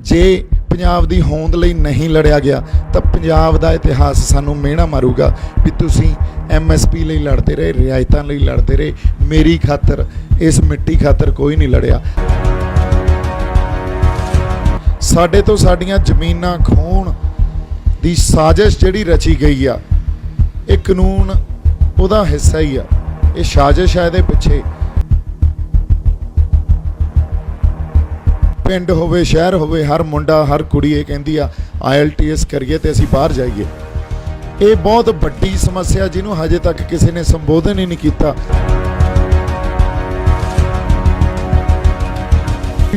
जे पंजाब दी होंद लई नहीं लड़िया गया तो पंजाब दा इतिहास सानू मेहना मारूगा भी तुसीं MSP लई लड़ते रहे, रियायतां लई लड़ते रहे, मेरी खातर इस मिट्टी खातर कोई नहीं लड़िया। साडे तो साडियां जमीनां खोण दी साजिश जिहड़ी रची गई आ, ये कानून उहदा हिस्सा ही आ, ये साजिश है इहदे पिछे। पिंड होवे शहर होवे, हर मुंडा हर कुड़ी ये कहती आ IELTS करिए तो असीं बाहर जाइए। ये बहुत वड्डी समस्या जिन्होंने हजे तक किसी ने संबोधन ही नहीं किया।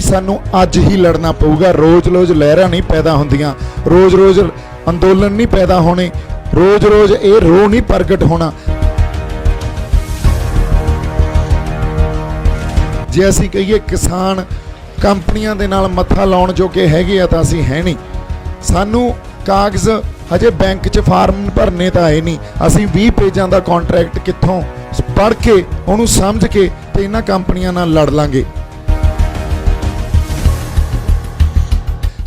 सानू अज ही लड़ना पऊगा, रोज रोज लहरां नहीं पैदा होंदियां, रोज रोज अंदोलन नहीं पैदा होने, रोज रोज ये रो नहीं प्रगट होना। जे असीं कहिए किसान कंपनियां दे नाल मत्था लाउण जोगे हैगे आ तां असीं है नहीं। सानू कागज़ हजे बैंक च फार्म भरने तां आए नहीं, असीं 20 पेजां दा कॉन्ट्रैक्ट कित्थों पढ़ के उहनूं समझ के ते इन्हां कंपनियां नाल लड़ लांगे।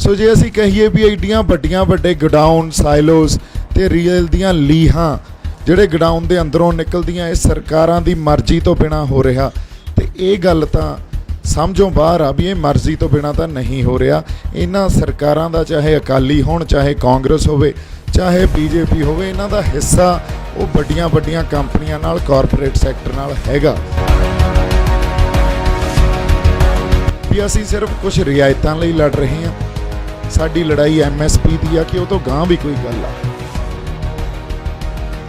सो जे असीं कहिए भी एडियां वड्डियां वड्डे गोडाउन साइलोज ते रीयल दियां लीहां जिहड़े गोडाउन दे अंदरों निकलदियां ये सरकारां दी मर्जी तो बिना हो रहा, ते ये गल तां समझों बाहर आ भी ये मर्जी तो बिना तो नहीं हो रहा। इन्हां सरकारां दा चाहे अकाली होण चाहे कांग्रेस होवे चाहे BJP होवे, इन्हां दा हिस्सा वो वड्डियां वड्डियां कंपनियां नाल कॉरपोरेट सैक्टर नाल हैगा। भी असीं सिर्फ कुछ रियायतां लई लड़ रहे हैं, साडी लड़ाई MSP दी आ कि वो तो गांह भी कोई गल आ।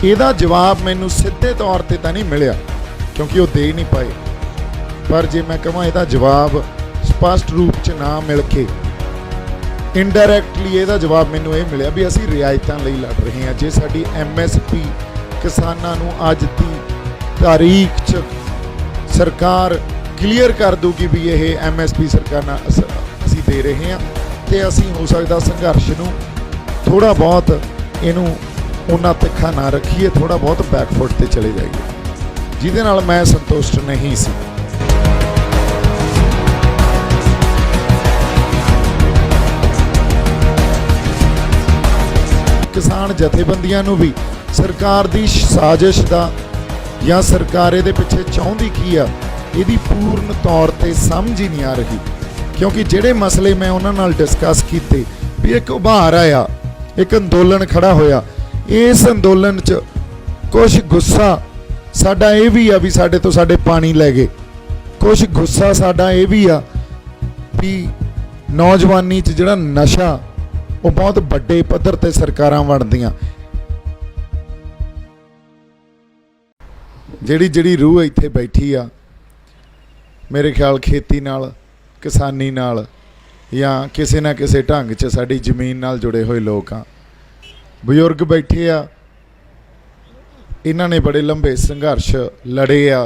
इहदा जवाब मैनूं सिद्धे तौर ते तां नहीं मिलिया क्योंकि वो दे नहीं पाए, पर जे मैं कहां इहदा जवाब स्पष्ट रूप च ना मिल के इनडायरैक्टली इहदा जवाब मैनूं ये मिलिया भी असीं रियायतां लई लड़ रहे हैं। जे साडी MSP किसानां नूं अज दी तारीख च सरकार क्लीयर कर दूगी भी ये MSP सरकार असीं दे रहे हैं, तो असीं हो सकदा संघर्ष नूं थोड़ा बहुत इहनूं उन्ना तिखा ना रखीए, थोड़ा बहुत बैकफुट ते चले जाइए, जिहदे नाल मैं संतुष्ट नहीं सी। किसान जथेबंदियां नूं भी सरकार दी साजिश दा या सरकार इहदे पिछे चाहुंदी की आ इहदी पूर्ण तौर ते समझ ही नहीं आ रही, क्योंकि जिहड़े मसले मैं उन्हां नाल डिस्कस कीते भी एक उभार आया, एक अंदोलन खड़ा होया। इस अंदोलन च कुछ गुस्सा साडा ये भी आ भी साडे तो साडे पानी लै गए, कुछ गुस्सा साडा ये भी आ भी नौजवानी च जिहड़ा नशा वो बहुत बड़े पद्धर ते सरकारां वंडदियां। जिहड़ी जिहड़ी रूह इत्थे बैठी आ मेरे ख्याल खेती नाल किसानी नाल या किसी ना किसी ढंग च साडी जमीन नाल जुड़े हुए लोग हाँ। बजुर्ग बैठे आ, इन्हां ने बड़े लंबे संघर्ष लड़े आ,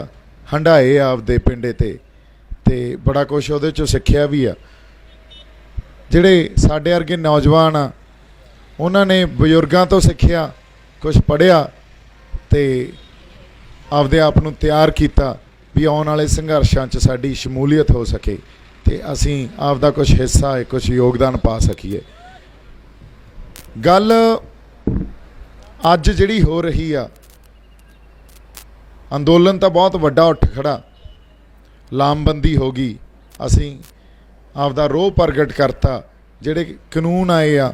हंडाए आपदे पिंडे ते बड़ा कुछ उहदे चों सिੱਖਿਆ भी आ। जिहड़े साडे वर्गे नौजवान आ उन्होंने बजुर्गों तो सिੱਖਿਆ, कुछ पढ़िया ते आपदे आप नूं तैयार किया भी आउण वाले संघर्षां च साडी शमूलीयत हो सके ते असीं आपदा कुछ हिस्सा है कुछ योगदान पा सकीए। गल अज जिहड़ी हो रही आ, अंदोलन तो बहुत वड्डा उठ खड़ा, लामबंदी हो गई, असीं आपदा रोह प्रगट करता। जिहड़े कानून आए आ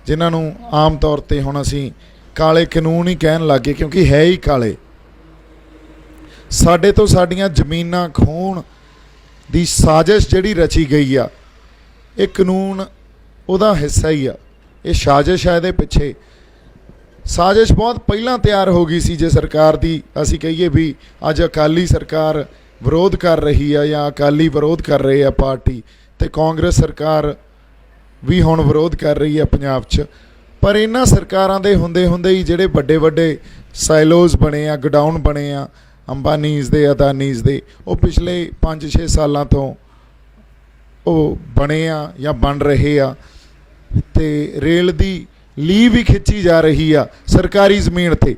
जिन्हां नूं आम तौर ते हुण असीं काले कानून ही कहण लग गए क्योंकि है ही काले। साडे तो साडियां जमीनां खोण दी साजिश जिहड़ी रची गई आ, ये कानून उहदा हिस्सा ही आ, ये साजिश है इहदे पिछे। साजिश बहुत पहलां तैयार हो गई सी। जे सरकार दी असीं कहिए भी अज अकाली सरकार विरोध कर रही है या अकाली विरोध कर रहे हैं पार्टी, तो कांग्रेस सरकार भी हुण विरोध कर रही है पंजाब च, पर इन्हां सरकारां दे हुंदे हुंदे ही जिहड़े वड्डे वड्डे साइलोज बने आ, गोडाउन बने आ अंबानीज़ दे अदानीज़ दे, वो पिछले 5-6 सालों तो वो बने आ या बन रहे आ, ते रेल दी ली भी खिंची जा रही आ सरकारी ज़मीन ते।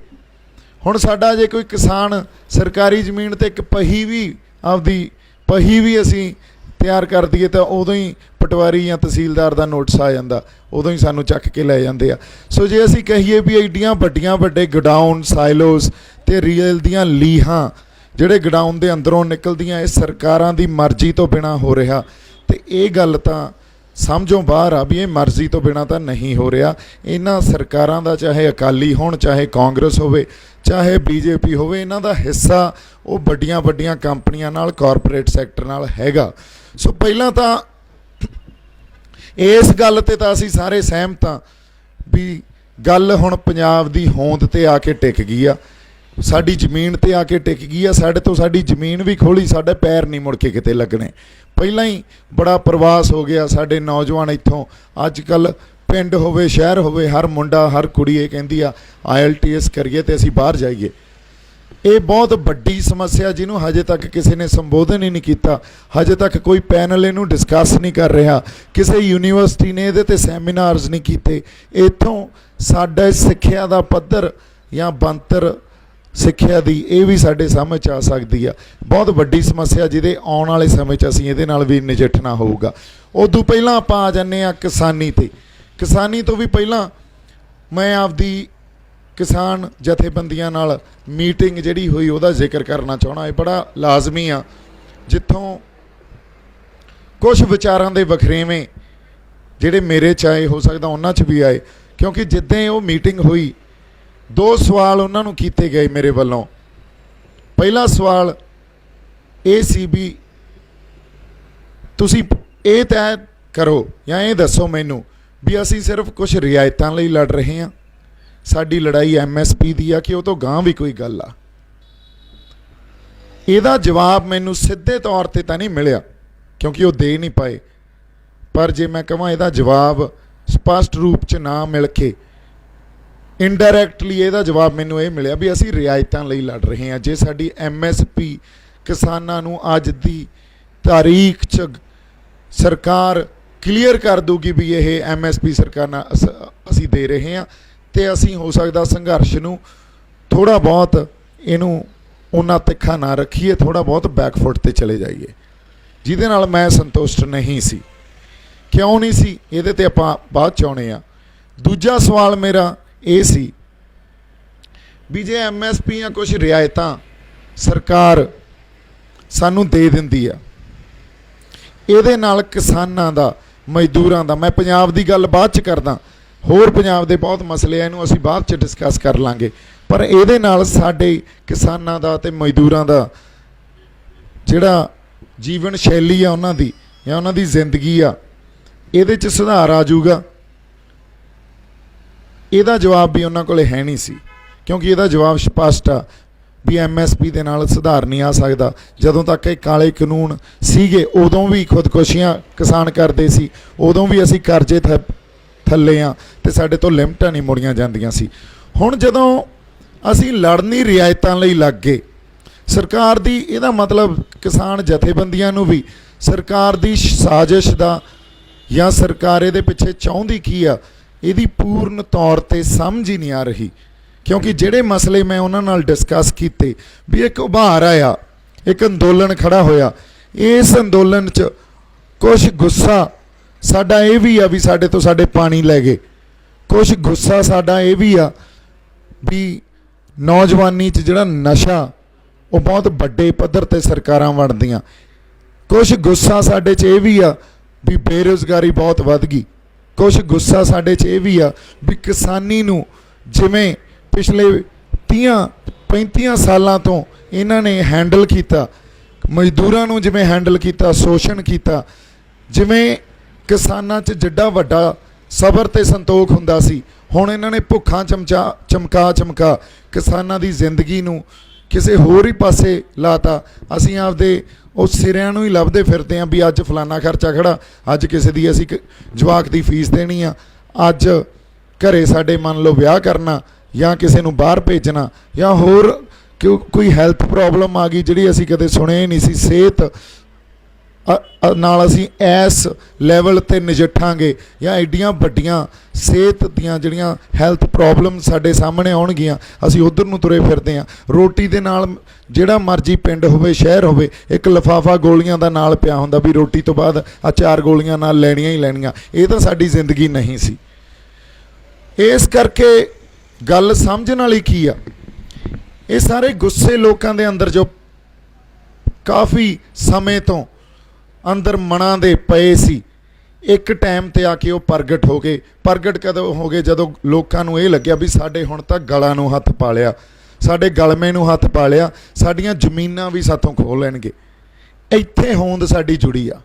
हुण साडा जे कोई किसान सरकारी ज़मीन ते एक पही भी आपदी पही भी असीं तैयार कर दईए तो उदों ही पटवारी या तहसीलदार का नोटिस आ जाता, उदों ही सानू चक के लै जाते हैं। सो जे असी कहीए भी एडियां वड्डियां वड्डे गोडाउन साइलोस ते रीयल दियां लीहां ਜਿਹੜੇ ਗਡਾਊਨ ਦੇ ਅੰਦਰੋਂ ਨਿਕਲਦੀਆਂ, ਇਹ ਸਰਕਾਰਾਂ ਦੀ ਮਰਜ਼ੀ ਤੋਂ ਬਿਨਾ ਹੋ ਰਿਹਾ। ਤੇ ਇਹ ਗੱਲ ਤਾਂ ਸਮਝੋਂ ਬਾਹਰ ਆ ਵੀ ਇਹ ਮਰਜ਼ੀ ਤੋਂ ਬਿਨਾ ਤਾਂ ਨਹੀਂ ਹੋ ਰਿਹਾ। ਇਹਨਾਂ ਸਰਕਾਰਾਂ ਦਾ ਚਾਹੇ ਅਕਾਲੀ ਹੋਣ, ਚਾਹੇ ਕਾਂਗਰਸ ਹੋਵੇ, ਚਾਹੇ ਬੀਜੇਪੀ ਹੋਵੇ, ਇਹਨਾਂ ਦਾ ਹਿੱਸਾ ਉਹ ਵੱਡੀਆਂ ਵੱਡੀਆਂ ਕੰਪਨੀਆਂ ਨਾਲ, ਕਾਰਪੋਰੇਟ ਸੈਕਟਰ ਨਾਲ ਹੈਗਾ। ਸੋ ਪਹਿਲਾਂ ਤਾਂ ਇਸ ਗੱਲ ਤੇ ਤਾਂ ਅਸੀਂ ਸਾਰੇ ਸਹਿਮਤ ਹਾਂ ਵੀ ਗੱਲ ਹੁਣ ਪੰਜਾਬ ਦੀ ਹੋਂਦ ਤੇ ਆ ਕੇ ਟਿਕ ਗਈ ਆ, ਸਾਡੀ ਜ਼ਮੀਨ ਤੇ ਆ ਕੇ ਟਿਕ ਗਈ ਆ। ਸਾਡੇ ਤੋਂ ਸਾਡੀ ਜ਼ਮੀਨ ਵੀ ਖੋਲੀ, ਸਾਡੇ ਪੈਰ ਨਹੀਂ ਮੁੜ ਕੇ ਕਿਤੇ ਲੱਗਣੇ। ਪਹਿਲਾਂ ਹੀ ਬੜਾ ਪ੍ਰਵਾਸ ਹੋ ਗਿਆ, ਸਾਡੇ ਨੌਜਵਾਨ ਇੱਥੋਂ ਅੱਜ ਕੱਲ੍ਹ ਪਿੰਡ ਹੋਵੇ ਸ਼ਹਿਰ ਹੋਵੇ, ਹਰ ਮੁੰਡਾ ਹਰ ਕੁੜੀ ਇਹ ਕਹਿੰਦੀ ਆ IELTS ਕਰੀਏ ਤੇ ਅਸੀਂ ਬਾਹਰ ਜਾਈਏ। ਇਹ ਬਹੁਤ ਵੱਡੀ ਸਮੱਸਿਆ ਜਿਹਨੂੰ ਹਜੇ ਤੱਕ ਕਿਸੇ ਨੇ ਸੰਬੋਧਨ ਹੀ ਨਹੀਂ ਕੀਤਾ, ਹਜੇ ਤੱਕ ਕੋਈ ਪੈਨਲ ਇਹਨੂੰ ਡਿਸਕਸ ਨਹੀਂ ਕਰ ਰਿਹਾ, ਕਿਸੇ ਯੂਨੀਵਰਸਿਟੀ ਨੇ ਇਹਦੇ 'ਤੇ ਸੈਮੀਨਾਰਸ ਨਹੀਂ ਕੀਤੇ। ਇੱਥੋਂ ਸਾਡਾ ਸਿੱਖਿਆ ਦਾ ਪੱਧਰ ਜਾਂ ਬਣਤਰ ਸਿੱਖਿਆ ਦੀ ਇਹ ਵੀ ਸਾਡੇ ਸਮਝ 'ਚ ਆ ਸਕਦੀ ਆ। ਬਹੁਤ ਵੱਡੀ ਸਮੱਸਿਆ ਜਿਹਦੇ ਆਉਣ ਵਾਲੇ ਸਮੇਂ 'ਚ ਅਸੀਂ ਇਹਦੇ ਨਾਲ ਵੀ ਨਜਿੱਠਣਾ ਹੋਊਗਾ। ਉਦੋਂ ਪਹਿਲਾਂ ਆਪਾਂ ਆ ਜਾਂਦੇ ਹਾਂ ਕਿਸਾਨੀ 'ਤੇ। ਕਿਸਾਨੀ ਤੋਂ ਵੀ ਪਹਿਲਾਂ ਮੈਂ ਆਪਦੀ ਕਿਸਾਨ ਜਥੇਬੰਦੀਆਂ ਨਾਲ ਮੀਟਿੰਗ ਜਿਹੜੀ ਹੋਈ ਉਹਦਾ ਜ਼ਿਕਰ ਕਰਨਾ ਚਾਹੁੰਦਾ। ਇਹ ਬੜਾ ਲਾਜ਼ਮੀ ਆ, ਜਿੱਥੋਂ ਕੁਛ ਵਿਚਾਰਾਂ ਦੇ ਵਖਰੇਵੇਂ ਜਿਹੜੇ ਮੇਰੇ 'ਚ ਆਏ, ਹੋ ਸਕਦਾ ਉਹਨਾਂ 'ਚ ਵੀ ਆਏ, ਕਿਉਂਕਿ ਜਿੱਦਾਂ ਉਹ ਮੀਟਿੰਗ ਹੋਈ 2 ਸਵਾਲ ਉਹਨਾਂ ਨੂੰ ਕੀਤੇ ਗਏ ਮੇਰੇ ਵੱਲੋਂ। ਪਹਿਲਾ ਸਵਾਲ ਇਹ ਸੀ ਵੀ ਤੁਸੀਂ ਇਹ ਤੈਅ ਕਰੋ ਜਾਂ ਇਹ ਦੱਸੋ ਮੈਨੂੰ ਵੀ ਅਸੀਂ ਸਿਰਫ ਕੁਝ ਰਿਆਇਤਾਂ ਲਈ ਲੜ ਰਹੇ ਹਾਂ, ਸਾਡੀ ਲੜਾਈ MSP ਦੀ ਆ ਕਿ ਉਹ ਤੋਂ ਗਾਂਹ ਵੀ ਕੋਈ ਗੱਲ ਆ। ਇਹਦਾ ਜਵਾਬ ਮੈਨੂੰ ਸਿੱਧੇ ਤੌਰ 'ਤੇ ਤਾਂ ਨਹੀਂ ਮਿਲਿਆ ਕਿਉਂਕਿ ਉਹ ਦੇ ਨਹੀਂ ਪਾਏ, ਪਰ ਜੇ ਮੈਂ ਕਹਾਂ ਇਹਦਾ ਜਵਾਬ ਸਪਸ਼ਟ ਰੂਪ 'ਚ ਨਾ ਮਿਲ ਕੇ ਇਨਡਾਇਰੈਕਟਲੀ ਇਹਦਾ ਜਵਾਬ ਮੈਨੂੰ ਇਹ ਮਿਲਿਆ ਵੀ ਅਸੀਂ ਰਿਆਇਤਾਂ ਲਈ ਲੜ ਰਹੇ ਹਾਂ। ਜੇ ਸਾਡੀ MSP ਕਿਸਾਨਾਂ ਨੂੰ ਅੱਜ ਦੀ ਤਾਰੀਖ 'ਚ ਸਰਕਾਰ ਕਲੀਅਰ ਕਰ ਦੂਗੀ ਵੀ ਇਹ MSP ਸਰਕਾਰਾਂ ਅਸੀਂ ਦੇ ਰਹੇ ਹਾਂ, ਤੇ ਅਸੀਂ ਹੋ ਸਕਦਾ ਸੰਘਰਸ਼ ਨੂੰ ਥੋੜ੍ਹਾ ਬਹੁਤ ਇਹਨੂੰ ਉਹਨਾਂ ਤਿੱਖਾ ਨਾ ਰੱਖੀਏ, ਥੋੜ੍ਹਾ ਬਹੁਤ ਬੈਕਫੁੱਟ 'ਤੇ ਚਲੇ ਜਾਈਏ, ਜਿਹਦੇ ਨਾਲ ਮੈਂ ਸੰਤੁਸ਼ਟ ਨਹੀਂ ਸੀ। ਕਿਉਂ ਨਹੀਂ ਸੀ ਇਹਦੇ 'ਤੇ ਆਪਾਂ ਬਾਅਦ 'ਚ ਆਉਣੇ ਆ। ਦੂਜਾ ਸਵਾਲ ਮੇਰਾ ਇਹ ਸੀ ਵੀ ਜੇ MSP ਜਾਂ ਕੁਛ ਰਿਆਇਤਾਂ ਸਰਕਾਰ ਸਾਨੂੰ ਦੇ ਦਿੰਦੀ ਆ, ਇਹਦੇ ਨਾਲ ਕਿਸਾਨਾਂ ਦਾ, ਮਜ਼ਦੂਰਾਂ ਦਾ, ਮੈਂ ਪੰਜਾਬ ਦੀ ਗੱਲ ਬਾਅਦ 'ਚ ਕਰਦਾ, ਹੋਰ ਪੰਜਾਬ ਦੇ ਬਹੁਤ ਮਸਲੇ ਆ, ਇਹਨੂੰ ਅਸੀਂ ਬਾਅਦ 'ਚ ਡਿਸਕਸ ਕਰ ਲਾਂਗੇ, ਪਰ ਇਹਦੇ ਨਾਲ ਸਾਡੇ ਕਿਸਾਨਾਂ ਦਾ ਅਤੇ ਮਜ਼ਦੂਰਾਂ ਦਾ ਜਿਹੜਾ ਜੀਵਨ ਸ਼ੈਲੀ ਆ ਉਹਨਾਂ ਦੀ ਜਾਂ ਉਹਨਾਂ ਦੀ ਜ਼ਿੰਦਗੀ ਆ, ਇਹਦੇ 'ਚ ਸੁਧਾਰ ਆ ਜਾਊਗਾ। ਇਹਦਾ ਜਵਾਬ ਵੀ ਉਹਨਾਂ ਕੋਲ ਹੈ ਨਹੀਂ ਸੀ, ਕਿਉਂਕਿ ਇਹਦਾ ਜਵਾਬ ਸਪਸ਼ਟ ਆ ਵੀ MSP ਦੇ ਨਾਲ ਸੁਧਾਰ ਨਹੀਂ ਆ ਸਕਦਾ। ਜਦੋਂ ਤੱਕ ਇਹ ਕਾਲੇ ਕਾਨੂੰਨ ਸੀਗੇ ਉਦੋਂ ਵੀ ਖੁਦਕੁਸ਼ੀਆਂ ਕਿਸਾਨ ਕਰਦੇ ਸੀ, ਉਦੋਂ ਵੀ ਅਸੀਂ ਕਰਜ਼ੇ ਥੱਲੇ ਆ ਤੇ ਸਾਡੇ ਤੋਂ ਲਿਮਟਾਂ ਨਹੀਂ ਮੁੜੀਆਂ ਜਾਂਦੀਆਂ ਸੀ। ਹੁਣ ਜਦੋਂ ਅਸੀਂ ਲੜਨੀ ਰਿਆਇਤਾਂ ਲਈ ਲੱਗ ਗਏ ਸਰਕਾਰ ਦੀ, ਇਹਦਾ ਮਤਲਬ ਕਿਸਾਨ ਜਥੇਬੰਦੀਆਂ ਨੂੰ ਵੀ ਸਰਕਾਰ ਦੀ ਸਾਜ਼ਿਸ਼ ਦਾ ਜਾਂ ਸਰਕਾਰ ਇਹਦੇ ਪਿੱਛੇ ਚਾਹੁੰਦੀ ਕੀ ਆ ਇਹਦੀ ਪੂਰਨ ਤੌਰ 'ਤੇ ਸਮਝ ਹੀ ਨਹੀਂ ਆ ਰਹੀ। ਕਿਉਂਕਿ ਜਿਹੜੇ ਮਸਲੇ ਮੈਂ ਉਹਨਾਂ ਨਾਲ ਡਿਸਕਸ ਕੀਤੇ ਵੀ ਇੱਕ ਉਭਾਰ ਆਇਆ, ਇੱਕ ਅੰਦੋਲਨ ਖੜਾ ਹੋਇਆ, ਇਸ ਅੰਦੋਲਨ 'ਚ ਕੁਛ ਗੁੱਸਾ ਸਾਡਾ ਇਹ ਵੀ ਆ ਵੀ ਸਾਡੇ ਤੋਂ ਸਾਡੇ ਪਾਣੀ ਲੈ ਗਏ, ਕੁਛ ਗੁੱਸਾ ਸਾਡਾ ਇਹ ਵੀ ਆ ਵੀ ਨੌਜਵਾਨੀ 'ਚ ਜਿਹੜਾ ਨਸ਼ਾ ਉਹ ਬਹੁਤ ਵੱਡੇ ਪੱਧਰ 'ਤੇ ਸਰਕਾਰਾਂ ਵੰਡਦੀਆਂ, ਕੁਛ ਗੁੱਸਾ ਸਾਡੇ 'ਚ ਇਹ ਵੀ ਆ ਵੀ ਬੇਰੁਜ਼ਗਾਰੀ ਬਹੁਤ ਵੱਧ ਗਈ, ਕੁਛ ਗੁੱਸਾ ਸਾਡੇ 'ਚ ਇਹ ਵੀ ਆ ਵੀ ਕਿਸਾਨੀ ਨੂੰ ਜਿਵੇਂ ਪਿਛਲੇ 30-35 ਸਾਲਾਂ ਤੋਂ ਇਹਨਾਂ ਨੇ ਹੈਂਡਲ ਕੀਤਾ, ਮਜ਼ਦੂਰਾਂ ਨੂੰ ਜਿਵੇਂ ਹੈਂਡਲ ਕੀਤਾ, ਸ਼ੋਸ਼ਣ ਕੀਤਾ, ਜਿਵੇਂ ਕਿਸਾਨਾਂ 'ਚ ਜਿੱਡਾ ਵੱਡਾ ਸਬਰ ਤੇ ਸੰਤੋਖ ਹੁੰਦਾ ਸੀ, ਹੁਣ ਇਹਨਾਂ ਨੇ ਭੁੱਖਾਂ ਚਮਕਾ ਕਿਸਾਨਾਂ ਦੀ ਜ਼ਿੰਦਗੀ ਨੂੰ ਕਿਸੇ ਹੋਰ ਹੀ ਪਾਸੇ ਲਾਤਾ। ਅਸੀਂ ਆਪਦੇ ਉਸ ਸਿਰਿਆਂ ਨੂੰ ਹੀ ਲੱਭਦੇ ਫਿਰਦੇ ਹਾਂ ਵੀ ਅੱਜ ਫਲਾਨਾ ਖਰਚਾ ਖੜਾ, ਅੱਜ ਕਿਸੇ ਦੀ ਅਸੀਂ ਜਵਾਕ ਦੀ ਫੀਸ ਦੇਣੀ ਆ, ਅੱਜ ਘਰੇ ਸਾਡੇ ਮੰਨ ਲਓ ਵਿਆਹ ਕਰਨਾ ਜਾਂ ਕਿਸੇ ਨੂੰ ਬਾਹਰ ਭੇਜਣਾ, ਜਾਂ ਹੋਰ ਕੋਈ ਹੈਲਥ ਪ੍ਰੋਬਲਮ ਆ ਗਈ ਜਿਹੜੀ ਅਸੀਂ ਕਦੇ ਸੁਣਿਆ ਹੀ ਨਹੀਂ ਸੀ, ਸਿਹਤ ਨਾਲ ਅਸੀਂ ਇਸ ਲੈਵਲ ਤੇ ਨਜਿੱਠਾਂਗੇ ਜਾਂ ਐਡੀਆਂ ਵੱਡੀਆਂ ਸਿਹਤ ਦੀਆਂ ਜਿਹੜੀਆਂ ਹੈਲਥ ਪ੍ਰੋਬਲਮ ਸਾਡੇ ਸਾਹਮਣੇ ਆਉਣਗੀਆਂ, ਅਸੀਂ ਉਧਰ ਨੂੰ ਤੁਰੇ ਫਿਰਦੇ ਹਾਂ। ਰੋਟੀ ਦੇ ਨਾਲ ਜਿਹੜਾ ਮਰਜ਼ੀ ਪਿੰਡ ਹੋਵੇ ਸ਼ਹਿਰ ਹੋਵੇ, ਇੱਕ ਲਿਫਾਫਾ ਗੋਲੀਆਂ ਦਾ ਨਾਲ ਪਿਆ ਹੁੰਦਾ ਵੀ ਰੋਟੀ ਤੋਂ ਬਾਅਦ ਆ 4 ਗੋਲੀਆਂ ਨਾਲ ਲੈਣੀਆਂ ਹੀ ਲੈਣੀਆਂ। ਇਹ ਤਾਂ ਸਾਡੀ ਜ਼ਿੰਦਗੀ ਨਹੀਂ ਸੀ। ਇਸ ਕਰਕੇ ਗੱਲ ਸਮਝਣ ਵਾਲੀ ਕੀ ਆ, ਇਹ ਸਾਰੇ ਗੁੱਸੇ ਲੋਕਾਂ ਦੇ ਅੰਦਰ ਜੋ ਕਾਫੀ ਸਮੇਂ ਤੋਂ ਅੰਦਰ ਮਨਾਂ ਦੇ ਪਏ ਸੀ, ਇੱਕ ਟਾਈਮ ਤੇ ਆ ਕੇ ਉਹ ਪ੍ਰਗਟ ਹੋ ਗਏ। ਪ੍ਰਗਟ ਕਦੋਂ ਹੋ ਗਏ? ਜਦੋਂ ਲੋਕਾਂ ਨੂੰ ਇਹ ਲੱਗਿਆ ਵੀ ਸਾਡੇ ਹੁਣ ਤਾਂ ਗਲਾਂ ਨੂੰ ਹੱਥ ਪਾ ਲਿਆ, ਸਾਡੇ ਗਲਮੇ ਨੂੰ ਹੱਥ ਪਾ ਲਿਆ, ਸਾਡੀਆਂ ਜ਼ਮੀਨਾਂ ਵੀ ਸਾਥੋਂ ਖੋਹ ਲੈਣਗੇ। ਇੱਥੇ ਹੋਂਦ ਸਾਡੀ ਜੁੜੀ ਆ,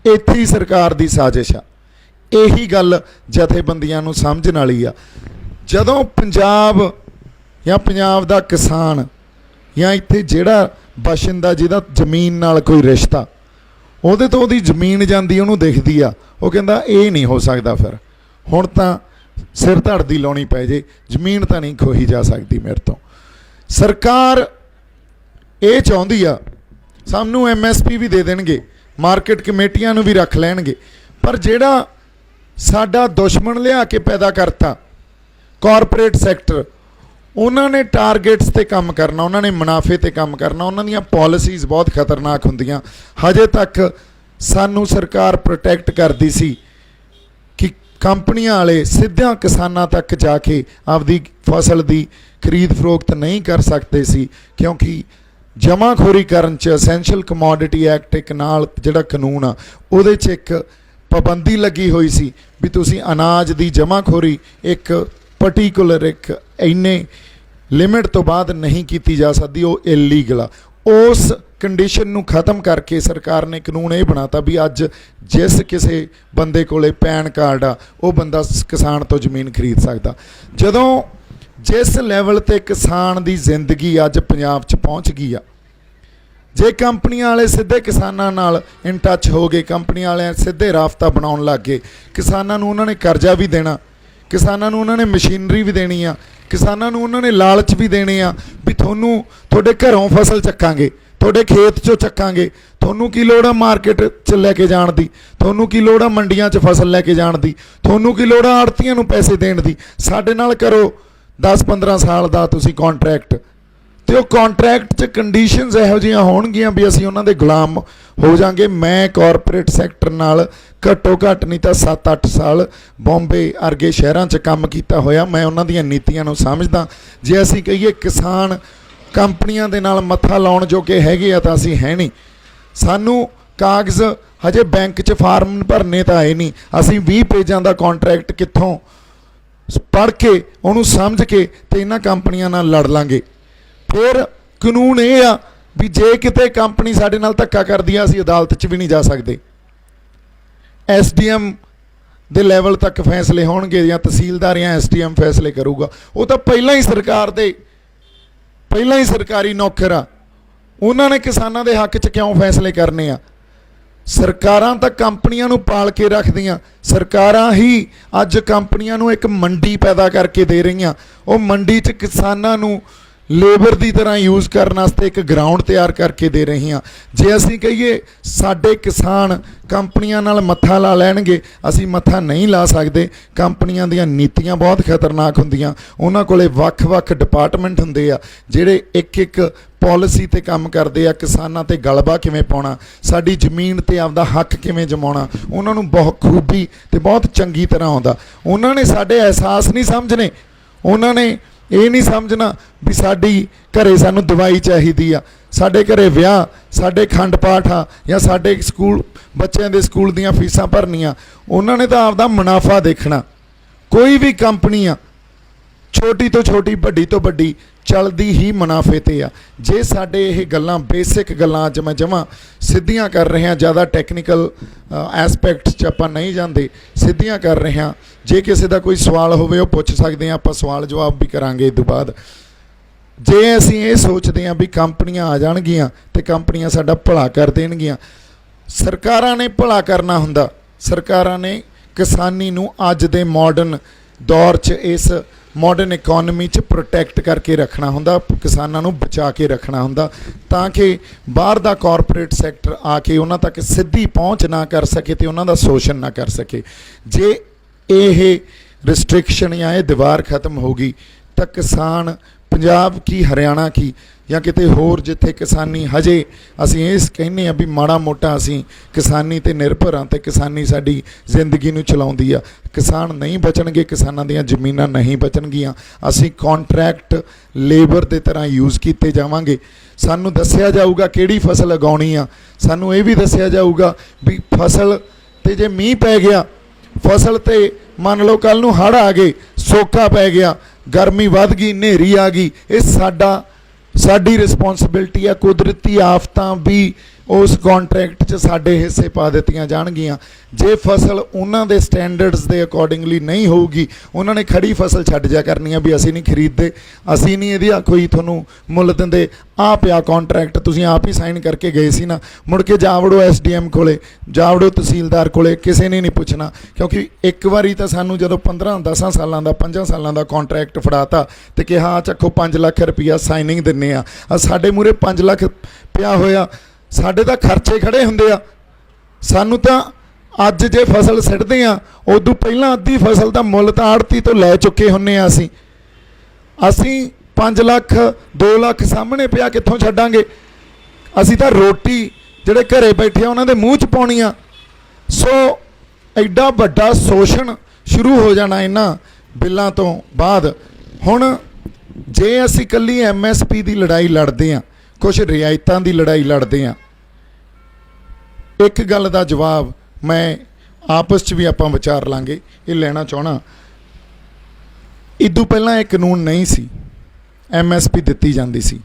ਇੱਥੇ ਹੀ ਸਰਕਾਰ ਦੀ ਸਾਜ਼ਿਸ਼ ਆ। ਇਹੀ ਗੱਲ ਜਥੇਬੰਦੀਆਂ ਨੂੰ ਸਮਝਣ ਵਾਲੀ ਆ। ਜਦੋਂ ਪੰਜਾਬ ਜਾਂ ਪੰਜਾਬ ਦਾ ਕਿਸਾਨ ਜਾਂ ਇੱਥੇ ਜਿਹੜਾ ਬਾਸ਼ਿੰਦਾ ਜਿਹਦਾ ਜ਼ਮੀਨ ਨਾਲ ਕੋਈ ਰਿਸ਼ਤਾ, ਉਹਦੇ ਤੋਂ ਉਹਦੀ ਜ਼ਮੀਨ ਜਾਂਦੀ ਉਹਨੂੰ ਦਿਖਦੀ ਆ, ਉਹ ਕਹਿੰਦਾ ਇਹ ਨਹੀਂ ਹੋ ਸਕਦਾ, ਫਿਰ ਹੁਣ ਤਾਂ ਸਿਰ ਧੜ ਦੀ ਲਾਉਣੀ ਪੈ ਜੇ, ਜ਼ਮੀਨ ਤਾਂ ਨਹੀਂ ਖੋਹੀ ਜਾ ਸਕਦੀ ਮੇਰੇ ਤੋਂ। ਸਰਕਾਰ ਇਹ ਚਾਹੁੰਦੀ ਆ ਸਾਨੂੰ MSP ਵੀ ਦੇ ਦੇਣਗੇ, ਮਾਰਕੀਟ ਕਮੇਟੀਆਂ ਨੂੰ ਵੀ ਰੱਖ ਲੈਣਗੇ, ਪਰ ਜਿਹੜਾ ਸਾਡਾ ਦੁਸ਼ਮਣ ਲਿਆ ਕੇ ਪੈਦਾ ਕਰਤਾ ਕਾਰਪੋਰੇਟ ਸੈਕਟਰ, ਉਹਨਾਂ ਨੇ ਟਾਰਗੇਟਸ ਤੇ ਕੰਮ ਕਰਨਾ, ਉਹਨਾਂ ਨੇ ਮੁਨਾਫੇ ਤੇ ਕੰਮ ਕਰਨਾ, ਉਹਨਾਂ ਦੀਆਂ ਪਾਲਿਸੀਜ਼ ਬਹੁਤ ਖਤਰਨਾਕ ਹੁੰਦੀਆਂ। ਹਜੇ ਤੱਕ ਸਾਨੂੰ ਸਰਕਾਰ ਪ੍ਰੋਟੈਕਟ ਕਰਦੀ ਸੀ ਕਿ ਕੰਪਨੀਆਂ ਵਾਲੇ ਸਿੱਧਾ ਕਿਸਾਨਾਂ ਤੱਕ ਜਾ ਕੇ ਆਪਦੀ ਫਸਲ ਦੀ ਖਰੀਦ ਫਰੋਖਤ ਨਹੀਂ ਕਰ ਸਕਦੇ ਸੀ, ਕਿਉਂਕਿ ਜਮਾਖੋਰੀ ਕਰਨ 'ਚ ਐਸੈਂਸ਼ੀਅਲ ਕਮੋਡਿਟੀ ਐਕਟ ਇੱਕ ਨਾਲ ਜਿਹੜਾ ਕਾਨੂੰਨ ਆ, ਉਹਦੇ 'ਚ ਇੱਕ ਪਾਬੰਦੀ ਲੱਗੀ ਹੋਈ ਸੀ ਵੀ ਤੁਸੀਂ ਅਨਾਜ ਦੀ ਜਮਾਖੋਰੀ ਇੱਕ ਪਰਟੀਕੂਲਰ ਇੱਕ ਇੰਨੇ ਲਿਮਿਟ ਤੋਂ ਬਾਅਦ ਨਹੀਂ ਕੀਤੀ ਜਾ ਸਕਦੀ, ਉਹ ਇਲੀਗਲ ਆ। ਉਸ ਕੰਡੀਸ਼ਨ ਨੂੰ ਖਤਮ ਕਰਕੇ ਸਰਕਾਰ ਨੇ ਕਾਨੂੰਨ ਇਹ ਬਣਾਤਾ ਵੀ ਅੱਜ ਜਿਸ ਕਿਸੇ ਬੰਦੇ ਕੋਲੇ ਪੈਨ ਕਾਰਡ ਆ, ਉਹ ਬੰਦਾ ਕਿਸਾਨ ਤੋਂ ਜ਼ਮੀਨ ਖਰੀਦ ਸਕਦਾ। ਜਦੋਂ ਜਿਸ ਲੈਵਲ ਤੇ ਕਿਸਾਨ ਦੀ ਜ਼ਿੰਦਗੀ ਅੱਜ ਪੰਜਾਬ 'ਚ ਪਹੁੰਚ ਗਈ ਆ, ਜੇ ਕੰਪਨੀਆਂ ਵਾਲੇ ਸਿੱਧੇ ਕਿਸਾਨਾਂ ਨਾਲ ਇਨ ਟੱਚ ਹੋ ਗਏ, ਕੰਪਨੀਆਂ ਵਾਲੇ ਸਿੱਧੇ ਰਾਬਤਾ ਬਣਾਉਣ ਲੱਗ ਗਏ, ਕਿਸਾਨਾਂ ਨੂੰ ਉਹਨਾਂ ਨੇ ਕਰਜ਼ਾ ਵੀ ਦੇਣਾ, ਕਿਸਾਨਾਂ ਨੂੰ ਉਹਨਾਂ ਨੇ ਮਸ਼ੀਨਰੀ ਵੀ ਦੇਣੀ ਆ, ਕਿਸਾਨਾਂ ਨੂੰ ਉਹਨਾਂ ਨੇ ਲਾਲਚ ਵੀ ਦੇਣੇ ਆ ਵੀ ਤੁਹਾਨੂੰ ਤੁਹਾਡੇ ਘਰੋਂ ਫਸਲ ਚੱਕਾਂਗੇ, ਤੁਹਾਡੇ ਖੇਤ 'ਚੋਂ ਚੱਕਾਂਗੇ, ਤੁਹਾਨੂੰ ਕੀ ਲੋੜ ਆ ਮਾਰਕੀਟ 'ਚ ਲੈ ਕੇ ਜਾਣ ਦੀ, ਤੁਹਾਨੂੰ ਕੀ ਲੋੜ ਆ ਮੰਡੀਆਂ 'ਚ ਫਸਲ ਲੈ ਕੇ ਜਾਣ ਦੀ, ਤੁਹਾਨੂੰ ਕੀ ਲੋੜ ਆ ਆੜ੍ਹਤੀਆਂ ਨੂੰ ਪੈਸੇ ਦੇਣ ਦੀ, ਸਾਡੇ ਨਾਲ ਕਰੋ 10-15 ਸਾਲ ਦਾ ਤੁਸੀਂ ਕੰਟਰੈਕਟ। ਤੇ ਉਹ ਕੰਟਰੈਕਟ 'ਚ ਕੰਡੀਸ਼ਨਸ ਇਹੋ ਜਿਹੀਆਂ ਹੋਣਗੀਆਂ ਵੀ ਅਸੀਂ ਉਹਨਾਂ ਦੇ ਗੁਲਾਮ ਹੋ ਜਾਾਂਗੇ। ਮੈਂ ਕਾਰਪੋਰੇਟ ਸੈਕਟਰ ਨਾਲ ਘੱਟੋ ਘੱਟ ਨਹੀਂ ਤਾਂ 7-8 ਸਾਲ ਬੰਬੇ ਵਰਗੇ ਸ਼ਹਿਰਾਂ 'ਚ ਕੰਮ ਕੀਤਾ ਹੋਇਆ, ਮੈਂ ਉਹਨਾਂ ਦੀਆਂ ਨੀਤੀਆਂ ਨੂੰ ਸਮਝਦਾ। ਜੇ ਅਸੀਂ ਕਹੀਏ ਕਿਸਾਨ ਕੰਪਨੀਆਂ ਦੇ ਨਾਲ ਮੱਥਾ ਲਾਉਣ ਜੋਗੇ ਹੈਗੇ ਆ ਤਾਂ ਅਸੀਂ ਹੈ ਨਹੀਂ। ਸਾਨੂੰ ਕਾਗਜ਼ ਹਜੇ ਬੈਂਕ 'ਚ ਫਾਰਮ ਭਰਨੇ ਤਾਂ ਆਏ ਨਹੀਂ, ਅਸੀਂ 20 ਪੇਜਾਂ ਦਾ ਕੰਟਰੈਕਟ ਕਿੱਥੋਂ ਪੜ੍ਹ ਕੇ ਉਹਨੂੰ ਸਮਝ ਕੇ ਤੇ ਇਹਨਾਂ ਕੰਪਨੀਆਂ ਨਾਲ ਲੜ ਲਾਂਗੇ। ਫਿਰ ਕਾਨੂੰਨ ਇਹ ਆ ਵੀ ਜੇ ਕਿਤੇ ਕੰਪਨੀ ਸਾਡੇ ਨਾਲ ਧੱਕਾ ਕਰਦੀ ਆ, ਅਸੀਂ ਅਦਾਲਤ 'ਚ ਵੀ ਨਹੀਂ ਜਾ ਸਕਦੇ। SDM ਦੇ ਲੈਵਲ ਤੱਕ ਫੈਸਲੇ ਹੋਣਗੇ ਜਾਂ ਤਹਿਸੀਲਦਾਰ ਜਾਂ SDM ਫੈਸਲੇ ਕਰੂਗਾ। ਉਹ ਤਾਂ ਪਹਿਲਾਂ ਹੀ ਸਰਕਾਰੀ ਨੌਕਰ ਆ, ਉਹਨਾਂ ਨੇ ਕਿਸਾਨਾਂ ਦੇ ਹੱਕ 'ਚ ਕਿਉਂ ਫੈਸਲੇ ਕਰਨੇ ਆ? ਸਰਕਾਰਾਂ ਤਾਂ ਕੰਪਨੀਆਂ ਨੂੰ ਪਾਲ ਕੇ ਰੱਖਦੀਆਂ, ਸਰਕਾਰਾਂ ਹੀ ਅੱਜ ਕੰਪਨੀਆਂ ਨੂੰ ਇੱਕ ਮੰਡੀ ਪੈਦਾ ਕਰਕੇ ਦੇ ਰਹੀਆਂ। ਉਹ ਮੰਡੀ 'ਚ ਕਿਸਾਨਾਂ ਨੂੰ ਲੇਬਰ ਦੀ ਤਰ੍ਹਾਂ ਯੂਜ਼ ਕਰਨ ਵਾਸਤੇ ਇੱਕ ਗਰਾਊਂਡ ਤਿਆਰ ਕਰਕੇ ਦੇ ਰਹੀਆਂ। ਜੇ ਅਸੀਂ ਕਹੀਏ ਸਾਡੇ ਕਿਸਾਨ ਕੰਪਨੀਆਂ ਨਾਲ ਮੱਥਾ ਲਾ ਲੈਣਗੇ, ਅਸੀਂ ਮੱਥਾ ਨਹੀਂ ਲਾ ਸਕਦੇ। ਕੰਪਨੀਆਂ ਦੀਆਂ ਨੀਤੀਆਂ ਬਹੁਤ ਖਤਰਨਾਕ ਹੁੰਦੀਆਂ, ਉਹਨਾਂ ਕੋਲੇ ਵੱਖ-ਵੱਖ ਡਿਪਾਰਟਮੈਂਟ ਹੁੰਦੇ ਆ ਜਿਹੜੇ ਇੱਕ ਪਾਲਿਸੀ ਤੇ ਕੰਮ ਕਰਦੇ ਆ। ਕਿਸਾਨਾਂ ਤੇ ਗਲਬਾ ਕਿਵੇਂ ਪਾਉਣਾ, ਸਾਡੀ ਜ਼ਮੀਨ ਤੇ ਆਪਦਾ ਹੱਕ ਕਿਵੇਂ ਜਮਾਉਣਾ, ਉਹਨਾਂ ਨੂੰ ਬਹੁਤ ਖੂਬੀ ਤੇ ਬਹੁਤ ਚੰਗੀ ਤਰ੍ਹਾਂ ਆਉਂਦਾ। ਉਹਨਾਂ ਨੇ ਸਾਡੇ ਅਹਿਸਾਸ ਨਹੀਂ ਸਮਝਣੇ, ਉਹਨਾਂ ਨੇ ਇਹ ਨਹੀਂ ਸਮਝਣਾ ਵੀ ਸਾਡੀ ਘਰੇ ਸਾਨੂੰ ਦਵਾਈ ਚਾਹੀਦੀ ਆ, ਸਾਡੇ ਘਰੇ ਵਿਆਹ, ਸਾਡੇ ਖੰਡ ਪਾਠ ਆ ਜਾਂ ਸਾਡੇ ਸਕੂਲ ਬੱਚਿਆਂ ਦੇ ਸਕੂਲ ਦੀਆਂ ਫੀਸਾਂ ਭਰਨੀਆਂ। ਉਹਨਾਂ ਨੇ ਤਾਂ ਆਪਦਾ ਮੁਨਾਫਾ ਦੇਖਣਾ। ਕੋਈ ਵੀ ਕੰਪਨੀ ਆ, ਛੋਟੀ ਤੋਂ ਛੋਟੀ ਵੱਡੀ ਤੋਂ ਵੱਡੀ, ਚੱਲਦੀ ਹੀ ਮੁਨਾਫੇ ਤੇ ਆ। ਜੇ ਸਾਡੇ ਇਹ ਗੱਲਾਂ ਬੇਸਿਕ ਗੱਲਾਂ ਅੱਜ ਮੈਂ ਜਮਾਂ ਸਿੱਧੀਆਂ ਕਰ ਰਿਹਾ, ਜ਼ਿਆਦਾ ਟੈਕਨੀਕਲ ਐਸਪੈਕਟ 'ਚ ਆਪਾਂ ਨਹੀਂ ਜਾਂਦੇ, ਸਿੱਧੀਆਂ ਕਰ ਰਿਹਾ। ਜੇ ਕਿਸੇ ਦਾ ਕੋਈ ਸਵਾਲ ਹੋਵੇ ਉਹ ਪੁੱਛ ਸਕਦੇ ਹਾਂ, ਆਪਾਂ ਸਵਾਲ ਜਵਾਬ ਵੀ ਕਰਾਂਗੇ ਇਸ ਤੋਂ ਬਾਅਦ। ਜੇ ਅਸੀਂ ਇਹ ਸੋਚਦੇ ਹਾਂ ਵੀ ਕੰਪਨੀਆਂ ਆ ਜਾਣਗੀਆਂ ਤੇ ਕੰਪਨੀਆਂ ਸਾਡਾ ਭਲਾ ਕਰ ਦੇਣਗੀਆਂ, ਸਰਕਾਰਾਂ ਨੇ ਭਲਾ ਕਰਨਾ ਹੁੰਦਾ। ਸਰਕਾਰਾਂ ਨੇ ਕਿਸਾਨੀ ਨੂੰ ਅੱਜ ਦੇ ਮਾਡਰਨ ਦੌਰ 'ਚ ਇਸ ਮਾਡਰਨ ਇਕੋਨਮੀ 'ਚ ਪ੍ਰੋਟੈਕਟ ਕਰਕੇ ਰੱਖਣਾ ਹੁੰਦਾ, ਕਿਸਾਨਾਂ ਨੂੰ ਬਚਾ ਕੇ ਰੱਖਣਾ ਹੁੰਦਾ, ਤਾਂ ਕਿ ਬਾਹਰ ਦਾ ਕਾਰਪੋਰੇਟ ਸੈਕਟਰ ਆ ਕੇ ਉਹਨਾਂ ਤੱਕ ਸਿੱਧੀ ਪਹੁੰਚ ਨਾ ਕਰ ਸਕੇ ਤੇ ਉਹਨਾਂ ਦਾ ਸ਼ੋਸ਼ਣ ਨਾ ਕਰ ਸਕੇ। ਜੇ ਇਹ ਰਿਸਟ੍ਰਿਕਸ਼ਨ ਜਾਂ ਇਹ ਦੀਵਾਰ ਖਤਮ ਹੋ ਗਈ ਤਾਂ ਕਿਸਾਨ ਪੰਜਾਬ ਕੀ ਹਰਿਆਣਾ ਕੀ ਜਾਂ ਕਿਤੇ ਹੋਰ ਜਿੱਥੇ ਕਿਸਾਨੀ ਹਜੇ ਅਸੀਂ ਇਸ ਕਹਿੰਦੇ ਹਾਂ ਵੀ ਮਾੜਾ ਮੋਟਾ ਅਸੀਂ ਕਿਸਾਨੀ 'ਤੇ ਨਿਰਭਰ ਹਾਂ ਅਤੇ ਕਿਸਾਨੀ ਸਾਡੀ ਜ਼ਿੰਦਗੀ ਨੂੰ ਚਲਾਉਂਦੀ ਆ, ਕਿਸਾਨ ਨਹੀਂ ਬਚਣਗੇ, ਕਿਸਾਨਾਂ ਦੀਆਂ ਜ਼ਮੀਨਾਂ ਨਹੀਂ ਬਚਣਗੀਆਂ, ਅਸੀਂ ਕੰਟਰੈਕਟ ਲੇਬਰ ਦੇ ਤਰ੍ਹਾਂ ਯੂਜ਼ ਕੀਤੇ ਜਾਵਾਂਗੇ। ਸਾਨੂੰ ਦੱਸਿਆ ਜਾਊਗਾ ਕਿਹੜੀ ਫਸਲ ਉਗਾਉਣੀ ਆ, ਸਾਨੂੰ ਇਹ ਵੀ ਦੱਸਿਆ ਜਾਊਗਾ ਵੀ ਫਸਲ 'ਤੇ ਜੇ ਮੀਂਹ ਪੈ ਗਿਆ, ਫਸਲ 'ਤੇ ਮੰਨ ਲਓ ਕੱਲ੍ਹ ਨੂੰ ਹੜ੍ਹ ਆ ਗਏ, ਸੋਕਾ ਪੈ ਗਿਆ, ਗਰਮੀ ਵੱਧ ਗਈ, ਹਨੇਰੀ ਆ ਗਈ, ਇਹ ਸਾਡੀ ਰਿਸਪੌਂਸਿਬਿਲਟੀ ਆ। ਕੁਦਰਤੀ ਆਫਤਾਂ ਵੀ ਉਸ ਕੰਟਰੈਕਟ 'ਚ ਸਾਡੇ ਹਿੱਸੇ ਪਾ ਦਿੱਤੀਆਂ ਜਾਣਗੀਆਂ। ਜੇ ਫਸਲ ਉਹਨਾਂ ਦੇ ਸਟੈਂਡਰਡਸ ਦੇ ਅਕੋਰਡਿੰਗਲੀ ਨਹੀਂ ਹੋਊਗੀ, ਉਹਨਾਂ ਨੇ ਖੜੀ ਫਸਲ ਛੱਡ ਜਾ ਕਰਨੀ ਆ ਵੀ ਅਸੀਂ ਨਹੀਂ ਖਰੀਦਦੇ, ਅਸੀਂ ਨਹੀਂ ਇਹਦੀ ਕੋਈ ਤੁਹਾਨੂੰ ਮੁੱਲ ਦਿੰਦੇ, ਆਹ ਪਿਆ ਕੰਟਰੈਕਟ ਤੁਸੀਂ ਆਪ ਹੀ ਸਾਈਨ ਕਰਕੇ ਗਏ ਸੀ ਨਾ, ਮੁੜ ਕੇ ਜਾ ਵੜੋ SDM ਕੋਲੇ, ਜਾ ਵੜੋ ਤਹਿਸੀਲਦਾਰ ਕੋਲੇ, ਕਿਸੇ ਨੇ ਨਹੀਂ ਪੁੱਛਣਾ। ਕਿਉਂਕਿ ਇੱਕ ਵਾਰੀ ਤਾਂ ਸਾਨੂੰ ਜਦੋਂ 15-10 ਸਾਲਾਂ ਦਾ 5 ਸਾਲਾਂ ਦਾ ਕੰਟਰੈਕਟ ਫੜਾਤਾ ਅਤੇ ਕਿਹਾ ਚੱਕੋ 5 ਲੱਖ ਰੁਪਈਆ ਸਾਈਨਿੰਗ ਦਿੰਦੇ ਆ, ਸਾਡੇ ਮੂਹਰੇ 5 ਲੱਖ ਪਿਆ ਹੋਇਆ, ਸਾਡੇ ਤਾਂ ਖਰਚੇ ਖੜੇ ਹੁੰਦੇ ਆ। ਸਾਨੂੰ ਤਾਂ ਅੱਜ ਜੇ ਫਸਲ ਸਿੱਟਦੇ ਆ ਉਦੋਂ ਪਹਿਲਾਂ ਅੱਧੀ ਫਸਲ ਦਾ ਮੁੱਲ ਤਾਂ ਆੜਤੀ ਤੋਂ ਲੈ ਚੁੱਕੇ ਹੁੰਦੇ ਆ। ਅਸੀਂ 5 ਲੱਖ 2 ਲੱਖ ਸਾਹਮਣੇ ਪਿਆ ਕਿੱਥੋਂ ਛੱਡਾਂਗੇ? ਅਸੀਂ ਤਾਂ ਰੋਟੀ ਜਿਹੜੇ ਘਰੇ ਬੈਠੇ ਆ ਉਹਨਾਂ ਦੇ ਮੂੰਹ 'ਚ ਪਾਉਣੀ ਆ। ਸੋ ਐਡਾ ਵੱਡਾ ਸ਼ੋਸ਼ਣ ਸ਼ੁਰੂ ਹੋ ਜਾਣਾ ਇਹਨਾਂ ਬਿੱਲਾਂ ਤੋਂ ਬਾਅਦ। ਹੁਣ ਜੇ ਅਸੀਂ ਇਕੱਲੀ MSP ਦੀ ਲੜਾਈ ਲੜਦੇ ਹਾਂ, ਕੁਛ ਰਿਆਇਤਾਂ ਦੀ ਲੜਾਈ ਲੜਦੇ ਹਾਂ, ਇੱਕ ਗੱਲ ਦਾ ਜਵਾਬ ਮੈਂ ਆਪਸ 'ਚ ਵੀ ਆਪਾਂ ਵਿਚਾਰ ਲਾਂਗੇ, ਇਹ ਲੈਣਾ ਚਾਹਣਾ। ਇਦੋਂ ਪਹਿਲਾਂ ਇਹ ਕਾਨੂੰਨ ਨਹੀਂ ਸੀ, MSP ਦਿੱਤੀ ਜਾਂਦੀ ਸੀ,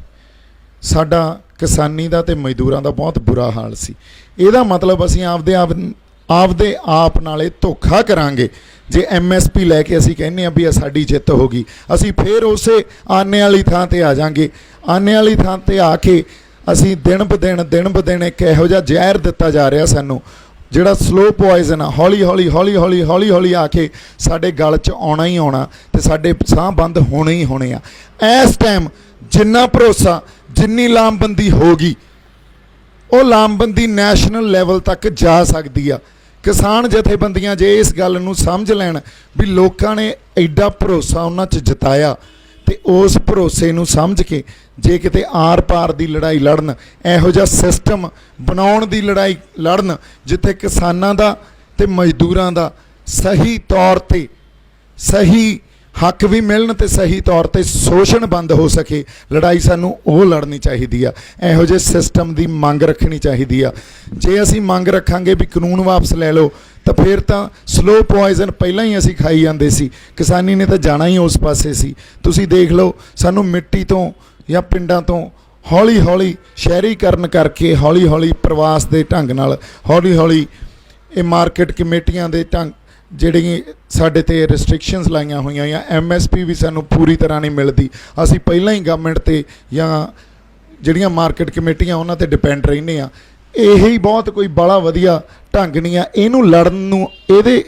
ਸਾਡਾ ਕਿਸਾਨੀ ਦਾ ਤੇ ਮਜ਼ਦੂਰਾਂ ਦਾ ਬਹੁਤ ਬੁਰਾ ਹਾਲ ਸੀ। ਇਹਦਾ ਮਤਲਬ ਅਸੀਂ ਆਪਦੇ ਆਪ ਨਾਲ ਇਹ ਧੋਖਾ ਕਰਾਂਗੇ ਜੇ MSP ਲੈ ਕੇ ਅਸੀਂ ਕਹਿੰਦੇ ਹਾਂ ਵੀ ਸਾਡੀ ਜਿੱਤ ਹੋ ਗਈ। ਅਸੀਂ ਫਿਰ ਉਸੇ ਆਨੇ ਵਾਲੀ ਥਾਂ 'ਤੇ ਆ ਜਾਵਾਂਗੇ। ਆਨੇ ਵਾਲੀ ਥਾਂ 'ਤੇ ਆ ਕੇ ਅਸੀਂ ਦਿਨ ਬ ਦਿਨ ਇੱਕ ਇਹੋ ਜਿਹਾ ਜ਼ਹਿਰ ਦਿੱਤਾ ਜਾ ਰਿਹਾ ਸਾਨੂੰ, ਜਿਹੜਾ ਸਲੋ ਪੋਇਜ਼ਨ ਆ, ਹੌਲੀ ਆ ਕੇ ਸਾਡੇ ਗਲ 'ਚ ਆਉਣਾ ਹੀ ਆਉਣਾ ਅਤੇ ਸਾਡੇ ਸਾਹ ਬੰਦ ਹੋਣੇ ਹੀ ਹੋਣੇ ਆ। ਇਸ ਟਾਈਮ ਜਿੰਨਾ ਭਰੋਸਾ, ਜਿੰਨੀ ਲਾਮਬੰਦੀ ਹੋਗੀ, ਉਹ ਲਾਮਬੰਦੀ ਨੈਸ਼ਨਲ ਲੈਵਲ ਤੱਕ ਜਾ ਸਕਦੀ ਆ। ਕਿਸਾਨ ਜਥੇਬੰਦੀਆਂ ਜੇ ਇਸ ਗੱਲ ਨੂੰ ਸਮਝ ਲੈਣ ਵੀ ਲੋਕਾਂ ਨੇ ਐਡਾ ਭਰੋਸਾ ਉਹਨਾਂ 'ਚ ਜਤਾਇਆ, ਅਤੇ ਉਸ ਭਰੋਸੇ ਨੂੰ ਸਮਝ ਕੇ ਜੇ ਕਿਤੇ ਆਰ ਪਾਰ ਦੀ ਲੜਾਈ ਲੜਨ, ਇਹੋ ਜਿਹਾ ਸਿਸਟਮ ਬਣਾਉਣ ਦੀ ਲੜਾਈ ਲੜਨ ਜਿੱਥੇ ਕਿਸਾਨਾਂ ਦਾ ਅਤੇ ਮਜ਼ਦੂਰਾਂ ਦਾ ਸਹੀ ਤੌਰ 'ਤੇ ਸਹੀ ਹੱਕ ਵੀ ਮਿਲਣ ਅਤੇ ਸਹੀ ਤੌਰ 'ਤੇ ਸ਼ੋਸ਼ਣ ਬੰਦ ਹੋ ਸਕੇ, ਲੜਾਈ ਸਾਨੂੰ ਉਹ ਲੜਨੀ ਚਾਹੀਦੀ ਆ। ਇਹੋ ਜਿਹੇ ਸਿਸਟਮ ਦੀ ਮੰਗ ਰੱਖਣੀ ਚਾਹੀਦੀ ਆ। ਜੇ ਅਸੀਂ ਮੰਗ ਰੱਖਾਂਗੇ ਵੀ ਕਾਨੂੰਨ ਵਾਪਸ ਲੈ ਲਓ, ਤਾਂ ਫਿਰ ਤਾਂ ਸਲੋ ਪੋਇਜ਼ਨ ਪਹਿਲਾਂ ਹੀ ਅਸੀਂ ਖਾਈ ਜਾਂਦੇ ਸੀ, ਕਿਸਾਨੀ ਨੇ ਤਾਂ ਜਾਣਾ ਹੀ ਉਸ ਪਾਸੇ ਸੀ। ਤੁਸੀਂ ਦੇਖ ਲਓ, ਸਾਨੂੰ ਮਿੱਟੀ ਤੋਂ ਜਾਂ ਪਿੰਡਾਂ ਤੋਂ ਹੌਲੀ ਸ਼ਹਿਰੀਕਰਨ ਕਰਕੇ, ਹੌਲੀ ਪ੍ਰਵਾਸ ਦੇ ਢੰਗ ਨਾਲ, ਹੌਲੀ ਇਹ ਮਾਰਕੀਟ ਕਮੇਟੀਆਂ ਦੇ ਢੰਗ ਜਿਹੜੀ ਸਾਡੇ 'ਤੇ ਰਿਸਟ੍ਰਿਕਸ਼ਨਸ ਲਾਈਆਂ ਹੋਈਆਂ, ਜਾਂ MSP ਵੀ ਸਾਨੂੰ ਪੂਰੀ ਤਰ੍ਹਾਂ ਨਹੀਂ ਮਿਲਦੀ। ਅਸੀਂ ਪਹਿਲਾਂ ਹੀ ਗਵਰਨਮੈਂਟ 'ਤੇ ਜਾਂ ਜਿਹੜੀਆਂ ਮਾਰਕੀਟ ਕਮੇਟੀਆਂ ਉਹਨਾਂ 'ਤੇ ਡਿਪੈਂਡ ਰਹਿੰਦੇ ਹਾਂ। ਇਹੀ ਬਹੁਤ ਕੋਈ ਬੜਾ ਵਧੀਆ ਢੰਗ ਨਹੀਂ ਆ। ਇਹਨੂੰ ਲੜਨ ਨੂੰ, ਇਹਦੇ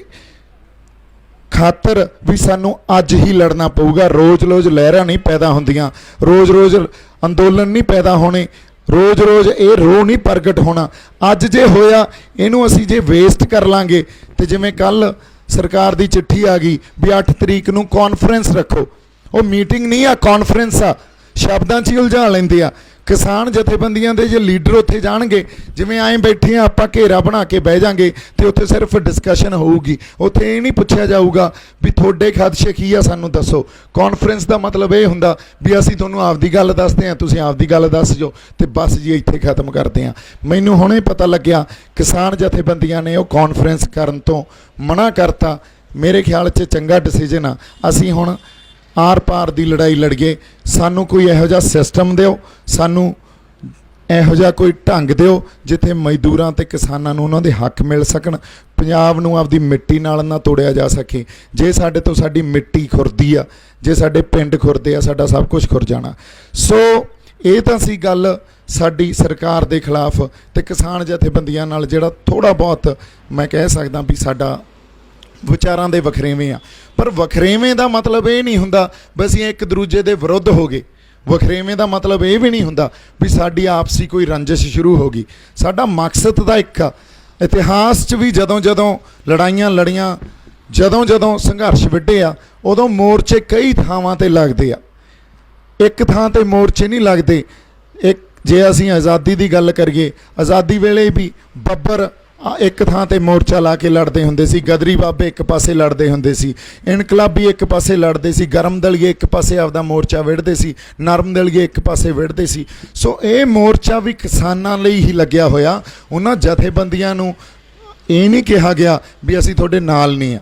ਖਾਤਰ ਵੀ ਸਾਨੂੰ ਅੱਜ ਹੀ ਲੜਨਾ ਪਊਗਾ। ਰੋਜ਼ ਲਹਿਰਾਂ ਨਹੀਂ ਪੈਦਾ ਹੁੰਦੀਆਂ, ਰੋਜ਼ ਅੰਦੋਲਨ ਨਹੀਂ ਪੈਦਾ ਹੋਣੇ, ਰੋਜ਼ ਇਹ ਰੋਹ ਨਹੀਂ ਪ੍ਰਗਟ ਹੋਣਾ। ਅੱਜ ਜੇ ਹੋਇਆ, ਇਹਨੂੰ ਅਸੀਂ ਜੇ ਵੇਸਟ ਕਰ ਲਾਂਗੇ, ਤੇ ਜਿਵੇਂ ਕੱਲ੍ਹ ਸਰਕਾਰ ਦੀ ਚਿੱਠੀ ਆ ਗਈ ਵੀ 8 ਤਰੀਕ ਨੂੰ ਕਾਨਫਰੰਸ ਰੱਖੋ, ਉਹ ਮੀਟਿੰਗ ਨਹੀਂ ਆ, ਕਾਨਫਰੰਸ ਆ। ਸ਼ਬਦਾਂ 'ਚ ਹੀ ਉਲਝਾ ਲੈਂਦੇ ਆ। ਕਿਸਾਨ ਜਥੇਬੰਦੀਆਂ ਦੇ ਜੇ ਲੀਡਰ ਉੱਥੇ ਜਾਣਗੇ, ਜਿਵੇਂ ਐਂ ਬੈਠੇ ਆ ਆਪਾਂ, ਘੇਰਾ ਬਣਾ ਕੇ ਬਹਿ ਜਾਾਂਗੇ ਅਤੇ ਉੱਥੇ ਸਿਰਫ ਡਿਸਕਸ਼ਨ ਹੋਊਗੀ। ਉੱਥੇ ਇਹ ਨਹੀਂ ਪੁੱਛਿਆ ਜਾਊਗਾ ਵੀ ਤੁਹਾਡੇ ਖਦਸ਼ੇ ਕੀ ਆ, ਸਾਨੂੰ ਦੱਸੋ। ਕਾਨਫਰੰਸ ਦਾ ਮਤਲਬ ਇਹ ਹੁੰਦਾ ਵੀ ਅਸੀਂ ਤੁਹਾਨੂੰ ਆਪਦੀ ਗੱਲ ਦੱਸਦੇ ਹਾਂ, ਤੁਸੀਂ ਆਪਦੀ ਗੱਲ ਦੱਸ ਜਾਓ, ਅਤੇ ਬਸ ਜੀ ਇੱਥੇ ਖਤਮ ਕਰਦੇ ਹਾਂ। ਮੈਨੂੰ ਹੁਣੇ ਪਤਾ ਲੱਗਿਆ ਕਿਸਾਨ ਜਥੇਬੰਦੀਆਂ ਨੇ ਉਹ ਕਾਨਫਰੰਸ ਕਰਨ ਤੋਂ ਮਨ੍ਹਾ ਕਰਤਾ। ਮੇਰੇ ਖਿਆਲ 'ਚ ਚੰਗਾ ਡਿਸੀਜਨ ਆ। ਅਸੀਂ ਹੁਣ ਆਰ ਪਾਰ ਦੀ ਲੜਾਈ ਲੜੀਏ। ਸਾਨੂੰ ਕੋਈ ਇਹੋ ਜਿਹਾ ਸਿਸਟਮ ਦਿਓ, ਸਾਨੂੰ ਇਹੋ ਜਿਹਾ ਕੋਈ ਢੰਗ ਦਿਓ ਜਿੱਥੇ ਮਜ਼ਦੂਰਾਂ ਅਤੇ ਕਿਸਾਨਾਂ ਨੂੰ ਉਹਨਾਂ ਦੇ ਹੱਕ ਮਿਲ ਸਕਣ, ਪੰਜਾਬ ਨੂੰ ਆਪਦੀ ਮਿੱਟੀ ਨਾਲ ਨਾ ਤੋੜਿਆ ਜਾ ਸਕੇ। ਜੇ ਸਾਡੇ ਤੋਂ ਸਾਡੀ ਮਿੱਟੀ ਖੁਰਦੀ ਆ, ਜੇ ਸਾਡੇ ਪਿੰਡ ਖੁਰਦੇ ਆ, ਸਾਡਾ ਸਭ ਕੁਝ ਖੁਰ ਜਾਣਾ। ਸੋ ਇਹ ਤਾਂ ਸੀ ਗੱਲ ਸਾਡੀ ਸਰਕਾਰ ਦੇ ਖਿਲਾਫ ਅਤੇ ਕਿਸਾਨ ਜਥੇਬੰਦੀਆਂ ਨਾਲ ਜਿਹੜਾ ਥੋੜ੍ਹਾ ਬਹੁਤ ਮੈਂ ਕਹਿ ਸਕਦਾ ਵੀ ਸਾਡਾ ਵਿਚਾਰਾਂ ਦੇ ਵਖਰੇਵੇਂ ਆ, ਪਰ ਵਖਰੇਵੇਂ ਦਾ ਮਤਲਬ ਇਹ ਨਹੀਂ ਹੁੰਦਾ ਵੀ ਅਸੀਂ ਇੱਕ ਦੂਜੇ ਦੇ ਵਿਰੁੱਧ ਹੋ ਗਏ। ਵਖਰੇਵੇਂ ਦਾ ਮਤਲਬ ਇਹ ਵੀ ਨਹੀਂ ਹੁੰਦਾ ਵੀ ਸਾਡੀ ਆਪਸੀ ਕੋਈ ਰੰਜਿਸ਼ ਸ਼ੁਰੂ ਹੋ ਗਈ। ਸਾਡਾ ਮਕਸਦ ਤਾਂ ਇੱਕ ਆ। ਇਤਿਹਾਸ 'ਚ ਵੀ ਜਦੋਂ ਜਦੋਂ ਲੜਾਈਆਂ ਲੜੀਆਂ, ਜਦੋਂ ਜਦੋਂ ਸੰਘਰਸ਼ ਵਿੱਢੇ ਆ, ਉਦੋਂ ਮੋਰਚੇ ਕਈ ਥਾਵਾਂ 'ਤੇ ਲੱਗਦੇ ਆ, ਇੱਕ ਥਾਂ 'ਤੇ ਮੋਰਚੇ ਨਹੀਂ ਲੱਗਦੇ। ਜੇ ਅਸੀਂ ਆਜ਼ਾਦੀ ਦੀ ਗੱਲ ਕਰੀਏ, ਆਜ਼ਾਦੀ ਵੇਲੇ ਵੀ ਬੱਬਰ ਇੱਕ ਥਾਂ 'ਤੇ ਮੋਰਚਾ ਲਾ ਕੇ ਲੜਦੇ ਹੁੰਦੇ ਸੀ, ਗਦਰੀ ਬਾਬੇ ਇੱਕ ਪਾਸੇ ਲੜਦੇ ਹੁੰਦੇ ਸੀ, ਇਨਕਲਾਬੀ ਇੱਕ ਪਾਸੇ ਲੜਦੇ ਸੀ, ਗਰਮ ਦਲੀਏ ਇੱਕ ਪਾਸੇ ਆਪਦਾ ਮੋਰਚਾ ਵਿੜਦੇ ਸੀ, ਨਰਮ ਦਲੀਏ ਇੱਕ ਪਾਸੇ ਵਿੜਦੇ ਸੀ। ਸੋ ਇਹ ਮੋਰਚਾ ਵੀ ਕਿਸਾਨਾਂ ਲਈ ਹੀ ਲੱਗਿਆ ਹੋਇਆ। ਉਹਨਾਂ ਜਥੇਬੰਦੀਆਂ ਨੂੰ ਇਹ ਨਹੀਂ ਕਿਹਾ ਗਿਆ ਵੀ ਅਸੀਂ ਤੁਹਾਡੇ ਨਾਲ ਨਹੀਂ ਆ,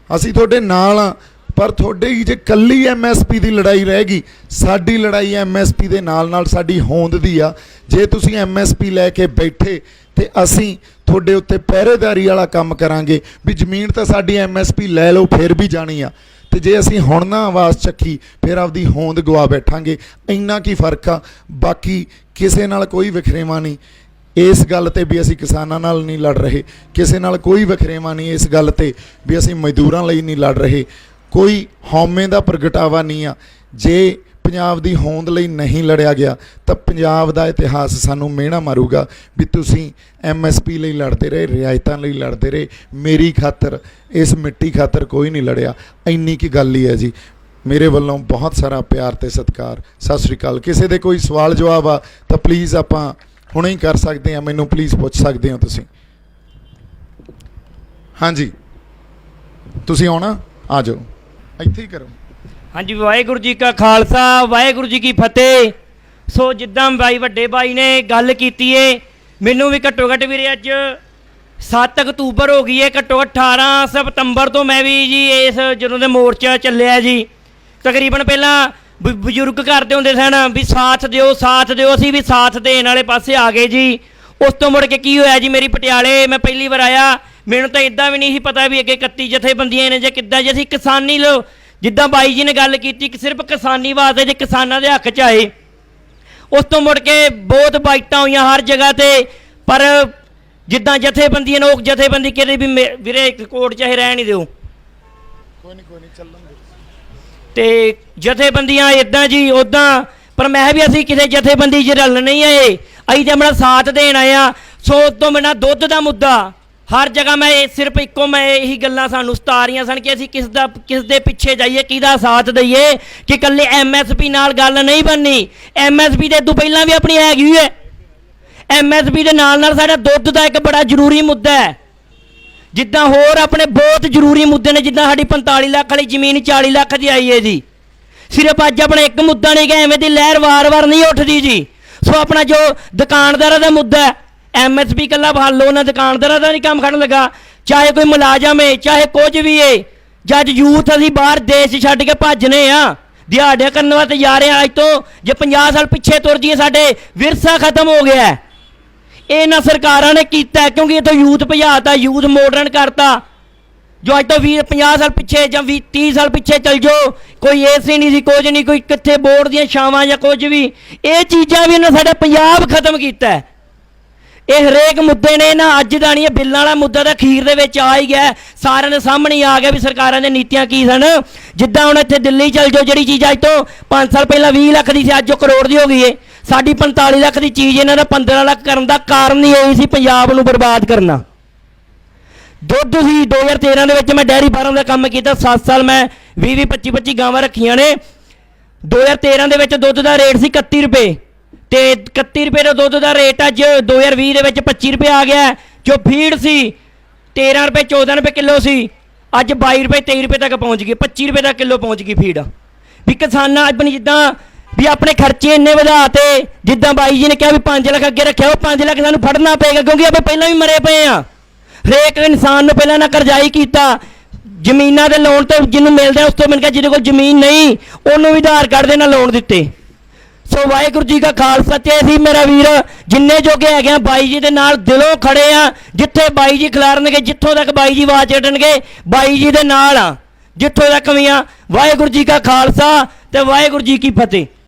ਅਸੀਂ ਤੁਹਾਡੇ ਨਾਲ ਆ, ਪਰ ਤੁਹਾਡੀ ਜੇ ਕੱਲੀ MSP ਦੀ ਲੜਾਈ ਰਹਿ ਗਈ, ਸਾਡੀ ਲੜਾਈ MSP ਦੇ ਨਾਲ ਨਾਲ ਸਾਡੀ ਹੋਂਦ ਦੀ ਆ। ਜੇ ਤੁਸੀਂ MSP ਲੈ ਕੇ ਬੈਠੇ ਤੇ ਅਸੀਂ ਤੁਹਾਡੇ ਉੱਤੇ ਪਹਿਰੇਦਾਰੀ ਵਾਲਾ ਕੰਮ ਕਰਾਂਗੇ ਵੀ ਜ਼ਮੀਨ ਤਾਂ ਸਾਡੀ MSP ਲੈ ਲਓ, ਫਿਰ ਵੀ ਜਾਣੀ ਆ। ਤੇ ਜੇ ਅਸੀਂ ਹੁਣ ਨਾ ਆਵਾਜ਼ ਚੱਕੀ, ਫਿਰ ਆਪਦੀ ਹੋਂਦ ਗਵਾ ਬੈਠਾਂਗੇ। ਇੰਨਾ ਕੀ ਫਰਕ ਆ, ਬਾਕੀ ਕਿਸੇ ਨਾਲ ਕੋਈ ਵਖਰੇਵਾਂ ਨਹੀਂ ਇਸ ਗੱਲ ਤੇ ਵੀ ਅਸੀਂ ਕਿਸਾਨਾਂ ਨਾਲ ਨਹੀਂ ਲੜ ਰਹੇ, ਕਿਸੇ ਨਾਲ ਕੋਈ ਵਖਰੇਵਾਂ ਨਹੀਂ ਇਸ ਗੱਲ ਤੇ ਵੀ ਅਸੀਂ ਮਜ਼ਦੂਰਾਂ ਲਈ ਨਹੀਂ ਲੜ ਰਹੇ। ਕੋਈ ਹਉਮੈ ਦਾ ਪ੍ਰਗਟਾਵਾ ਨਹੀਂ ਆ। ਜੇ ਪੰਜਾਬ ਦੀ ਹੋਂਦ ਲਈ ਨਹੀਂ ਲੜਿਆ ਗਿਆ ਤਾਂ ਪੰਜਾਬ ਦਾ ਇਤਿਹਾਸ ਸਾਨੂੰ ਮਿਹਣਾ ਮਾਰੂਗਾ ਵੀ ਤੁਸੀਂ MSP ਲਈ ਲੜਦੇ ਰਹੇ, ਰਿਆਇਤਾਂ ਲਈ ਲੜਦੇ ਰਹੇ, ਮੇਰੀ ਖਾਤਰ, ਇਸ ਮਿੱਟੀ ਖਾਤਰ ਕੋਈ ਨਹੀਂ ਲੜਿਆ। ਇੰਨੀ ਕੀ ਗੱਲ ਹੀ ਹੈ ਜੀ। ਮੇਰੇ ਵੱਲੋਂ ਬਹੁਤ ਸਾਰਾ ਪਿਆਰ ਤੇ ਸਤਿਕਾਰ। ਸਤਿ ਸ਼੍ਰੀ ਅਕਾਲ। ਕਿਸੇ ਦੇ ਕੋਈ ਸਵਾਲ ਜਵਾਬ ਆ ਤਾਂ ਪਲੀਜ਼ ਆਪਾਂ ਹੁਣੇ ਹੀ ਕਰ ਸਕਦੇ ਹਾਂ, ਮੈਨੂੰ ਪਲੀਜ਼ ਪੁੱਛ ਸਕਦੇ ਹੋ ਤੁਸੀਂ। ਹਾਂਜੀ, ਤੁਸੀਂ ਆਉਣਾ, ਆ ਜਾਓ, ਇੱਥੇ ਹੀ ਕਰੋ। ਹਾਂਜੀ, ਵਾਹਿਗੁਰੂ ਜੀ ਕਾ ਖਾਲਸਾ, ਵਾਹਿਗੁਰੂ ਜੀ ਕੀ ਫਤਿਹ। ਸੋ ਜਿੱਦਾਂ ਬਾਈ ਵੱਡੇ ਬਾਈ ਨੇ ਗੱਲ ਕੀਤੀ ਏ, ਮੈਨੂੰ ਵੀ ਘੱਟੋ ਘੱਟ ਵੀਰੇ ਅੱਜ 7 ਅਕਤੂਬਰ ਹੋ ਗਈ ਏ, ਘੱਟੋ ਘੱਟ 18 ਸਤੰਬਰ ਤੋਂ ਮੈਂ ਵੀ ਜੀ ਇਸ ਜਦੋਂ ਦੇ ਮੋਰਚਾ ਚੱਲਿਆ ਜੀ, ਤਕਰੀਬਨ ਪਹਿਲਾਂ ਬਜ਼ੁਰਗ ਕਰਦੇ ਹੁੰਦੇ ਸਨ ਵੀ ਸਾਥ ਦਿਓ ਸਾਥ ਦਿਓ, ਅਸੀਂ ਵੀ ਸਾਥ ਦੇਣ ਵਾਲੇ ਪਾਸੇ ਆ ਗਏ ਜੀ। ਉਸ ਤੋਂ ਮੁੜ ਕੇ ਕੀ ਹੋਇਆ ਜੀ, ਮੇਰੀ ਪਟਿਆਲੇ ਮੈਂ ਪਹਿਲੀ ਵਾਰ ਆਇਆ, ਮੈਨੂੰ ਤਾਂ ਇੱਦਾਂ ਵੀ ਨਹੀਂ ਸੀ ਪਤਾ ਵੀ ਅੱਗੇ 31 ਜਥੇਬੰਦੀਆਂ ਨੇ ਜਾਂ ਕਿੱਦਾਂ। ਜੇ ਅਸੀਂ ਕਿਸਾਨੀ ਲੋ, ਜਿੱਦਾਂ ਬਾਈ ਜੀ ਨੇ ਗੱਲ ਕੀਤੀ ਕਿ ਸਿਰਫ ਕਿਸਾਨੀ ਵਾਸਤੇ ਜੇ ਕਿਸਾਨਾਂ ਦੇ ਹੱਕ 'ਚ ਆਏ, ਉਸ ਤੋਂ ਮੁੜ ਕੇ ਬਹੁਤ ਬਾਈਟਾਂ ਹੋਈਆਂ ਹਰ ਜਗ੍ਹਾ 'ਤੇ। ਪਰ ਜਿੱਦਾਂ ਜਥੇਬੰਦੀਆਂ ਨੇ, ਉਹ ਜਥੇਬੰਦੀ ਕਹਿੰਦੇ ਵੀ ਵੀਰੇ ਕੋਰਟ ਚਾਹੇ ਰਹਿ ਨਹੀਂ ਦਿਓ, ਕੋਈ ਨਹੀਂ ਚੱਲਣ ਦੇ। ਤੇ ਜਥੇਬੰਦੀਆਂ ਇੱਦਾਂ ਜੀ ਉੱਦਾਂ, ਪਰ ਮੈਂ ਵੀ ਅਸੀਂ ਕਿਸੇ ਜਥੇਬੰਦੀ 'ਚ ਰਲ ਨਹੀਂ ਆਏ, ਅਸੀਂ ਤਾਂ ਆਪਣਾ ਸਾਥ ਦੇਣ ਆਏ ਆ। ਸੋ ਉਸ ਤੋਂ ਬਿਨਾਂ ਦੁੱਧ ਦਾ ਮੁੱਦਾ ਹਰ ਜਗ੍ਹਾ ਮੈਂ ਸਿਰਫ ਇੱਕੋ ਮੈਂ ਇਹੀ ਗੱਲਾਂ ਸਾਨੂੰ ਸਤਾ ਰਹੀਆਂ ਸਨ ਕਿ ਅਸੀਂ ਕਿਸ ਦੇ ਪਿੱਛੇ ਜਾਈਏ, ਕਿਹਦਾ ਸਾਥ ਦਈਏ, ਕਿ ਇਕੱਲੇ MSP ਨਾਲ ਗੱਲ ਨਹੀਂ ਬਣਨੀ। MSP ਦੇ ਤੋਂ ਪਹਿਲਾਂ ਵੀ ਆਪਣੀ ਹੈਗੀ ਹੈ। MSP ਦੇ ਨਾਲ ਨਾਲ ਸਾਡਾ ਦੁੱਧ ਦਾ ਇੱਕ ਬੜਾ ਜ਼ਰੂਰੀ ਮੁੱਦਾ ਹੈ। ਜਿੱਦਾਂ ਹੋਰ ਆਪਣੇ ਬਹੁਤ ਜ਼ਰੂਰੀ ਮੁੱਦੇ ਨੇ, ਜਿੱਦਾਂ ਸਾਡੀ 45 ਲੱਖ ਵਾਲੀ ਜ਼ਮੀਨ 40 ਲੱਖ ਦੀ ਆਈ ਹੈ ਜੀ। ਸਿਰਫ ਅੱਜ ਆਪਣਾ ਇੱਕ ਮੁੱਦਾ ਨਹੀਂ ਕਿ ਐਵੇਂ ਦੀ ਲਹਿਰ ਵਾਰ-ਵਾਰ ਨਹੀਂ ਉੱਠਦੀ ਜੀ। ਸੋ ਆਪਣਾ ਜੋ ਦੁਕਾਨਦਾਰਾਂ ਦਾ ਮੁੱਦਾ ਹੈ, MSP ਇਕੱਲਾ ਹੱਲ ਲਓ ਨਾ, ਦੁਕਾਨਦਾਰਾਂ ਦਾ ਨਹੀਂ ਕੰਮ ਖੜਨ ਲੱਗਾ, ਚਾਹੇ ਕੋਈ ਮੁਲਾਜ਼ਮ ਹੈ, ਚਾਹੇ ਕੁਝ ਵੀ ਹੈ। ਜਦ ਯੂਥ ਅਸੀਂ ਬਾਹਰ ਦੇਸ਼ ਛੱਡ ਕੇ ਭੱਜਨੇ ਆ, ਦਿਹਾੜੀਆਂ ਕਰਨ ਵਾਸਤੇ ਜਾ ਰਹੇ ਆ। ਅੱਜ ਤੋਂ ਜੇ 50 ਸਾਲ ਪਿੱਛੇ ਤੁਰ ਜੀਏ, ਸਾਡੇ ਵਿਰਸਾ ਖਤਮ ਹੋ ਗਿਆ ਹੈ। ਇਹਨਾਂ ਸਰਕਾਰਾਂ ਨੇ ਕੀਤਾ, ਕਿਉਂਕਿ ਇੱਥੋਂ ਯੂਥ ਭਜਾਤਾ, ਯੂਥ ਮਾਡਰਨ ਕਰਤਾ। ਜੋ ਅੱਜ ਤੋਂ 50 ਸਾਲ ਪਿੱਛੇ ਜਾਂ 30 ਸਾਲ ਪਿੱਛੇ ਚੱਲ ਜਾਓ, ਕੋਈ ਏਸੀ ਨਹੀਂ ਸੀ, ਕੁਝ ਨਹੀਂ, ਕੋਈ ਕਿੱਥੇ ਬੋਰਡ ਦੀਆਂ ਛਾਵਾਂ ਜਾਂ ਕੁਝ ਵੀ। ਇਹ ਚੀਜ਼ਾਂ ਵੀ ਇਹਨਾਂ ਸਾਡਾ ਪੰਜਾਬ ਖਤਮ ਕੀਤਾ। ਇਹ ਹਰੇਕ ਮੁੱਦੇ ਨੇ ਨਾ, ਅੱਜ ਦਾ ਨਹੀਂ, ਇਹ ਬਿੱਲਾਂ ਵਾਲਾ ਮੁੱਦਾ ਤਾਂ ਅਖੀਰ ਦੇ ਵਿੱਚ ਆ ਹੀ ਗਿਆ, ਸਾਰਿਆਂ ਦੇ ਸਾਹਮਣੇ ਆ ਗਿਆ ਵੀ ਸਰਕਾਰਾਂ ਦੀਆਂ ਨੀਤੀਆਂ ਕੀ ਸਨ। ਜਿੱਦਾਂ ਹੁਣ ਇੱਥੇ ਦਿੱਲੀ ਚੱਲ ਜਾਓ, ਜਿਹੜੀ ਚੀਜ਼ ਅੱਜ ਤੋਂ 5 ਸਾਲ ਪਹਿਲਾਂ 20 ਲੱਖ ਦੀ ਸੀ, ਅੱਜ ਉਹ ਕਰੋੜ ਦੀ ਹੋ ਗਈ ਏ। ਸਾਡੀ 45 ਲੱਖ ਦੀ ਚੀਜ਼ ਇਹਨਾਂ ਦਾ 15 ਲੱਖ ਕਰਨ ਦਾ ਕਾਰਨ ਹੀ ਹੋਈ ਸੀ ਪੰਜਾਬ ਨੂੰ ਬਰਬਾਦ ਕਰਨਾ। ਦੁੱਧ ਸੀ 2013 ਦੇ ਵਿੱਚ ਮੈਂ ਡੈਰੀ ਫਾਰਮ ਦਾ ਕੰਮ ਕੀਤਾ, 7 ਸਾਲ ਮੈਂ 20-25 ਗਾਵਾਂ ਰੱਖੀਆਂ ਨੇ। 2013 ਦੇ ਵਿੱਚ ਦੁੱਧ ਦਾ ਰੇਟ ਸੀ 31 ਰੁਪਏ, ਤੇ 31 ਰੁਪਏ ਦਾ ਦੁੱਧ ਦਾ ਰੇਟ ਅੱਜ 2020 ਦੇ ਵਿੱਚ 25 ਰੁਪਏ ਆ ਗਿਆ। ਜੋ ਫੀਡ ਸੀ 13 ਰੁਪਏ 14 ਰੁਪਏ ਕਿਲੋ ਸੀ, ਅੱਜ 22 ਰੁਪਏ 23 ਰੁਪਏ ਤੱਕ ਪਹੁੰਚ ਗਈ, 25 ਰੁਪਏ ਤੱਕ ਕਿਲੋ ਪਹੁੰਚ ਗਈ ਫੀਡ। ਵੀ ਕਿਸਾਨਾਂ ਆਪਣੀ ਜਿੱਦਾਂ ਵੀ ਆਪਣੇ ਖਰਚੇ ਇੰਨੇ ਵਧਾਤੇ, ਜਿੱਦਾਂ ਬਾਈ ਜੀ ਨੇ ਕਿਹਾ ਵੀ 5 ਲੱਖ ਅੱਗੇ ਰੱਖਿਆ, ਉਹ 5 ਲੱਖ ਸਾਨੂੰ ਫੜਨਾ ਪਏਗਾ, ਕਿਉਂਕਿ ਆਪਾਂ ਪਹਿਲਾਂ ਵੀ ਮਰੇ ਪਏ ਆ। ਹਰੇਕ ਇਨਸਾਨ ਨੂੰ ਪਹਿਲਾਂ ਨਾ ਕਰਜ਼ਾਈ ਕੀਤਾ, ਜ਼ਮੀਨਾਂ ਦੇ ਲੋਨ ਤੋਂ ਜਿਹਨੂੰ ਮਿਲਦਾ ਉਸ ਤੋਂ ਮਿਲ ਕੇ, ਜਿਹਦੇ ਕੋਲ ਜ਼ਮੀਨ ਨਹੀਂ ਉਹਨੂੰ ਵੀ ਆਧਾਰ ਕਾਰਡ ਦੇ ਨਾਲ ਲੋਨ ਦਿੱਤੇ। ਸੋ ਵਾਹਿਗੁਰੂ ਜੀ ਦਾ ਖਾਲਸਾ ਤੇ ਸੀ ਮੇਰਾ ਵੀਰ, ਜਿੰਨੇ ਜੋਗੇ ਹੈਗੇ ਆ ਬਾਈ ਜੀ ਦੇ ਨਾਲ ਦਿਲੋਂ ਖੜੇ ਆ। ਜਿੱਥੇ ਬਾਈ ਜੀ ਖਿਲਾਰਨਗੇ, ਜਿੱਥੋਂ ਤੱਕ ਬਾਈ ਜੀ ਆਵਾਜ਼ ਕੱਢਣਗੇ, ਬਾਈ ਜੀ ਦੇ ਨਾਲ ਆ, ਜਿੱਥੋਂ ਤੱਕ ਵੀ ਆ। ਵਾਹਿਗੁਰੂ ਜੀ ਦਾ ਖਾਲਸਾ ਤੇ ਵਾਹਿਗੁਰੂ ਜੀ ਕੀ ਫਤਿਹ।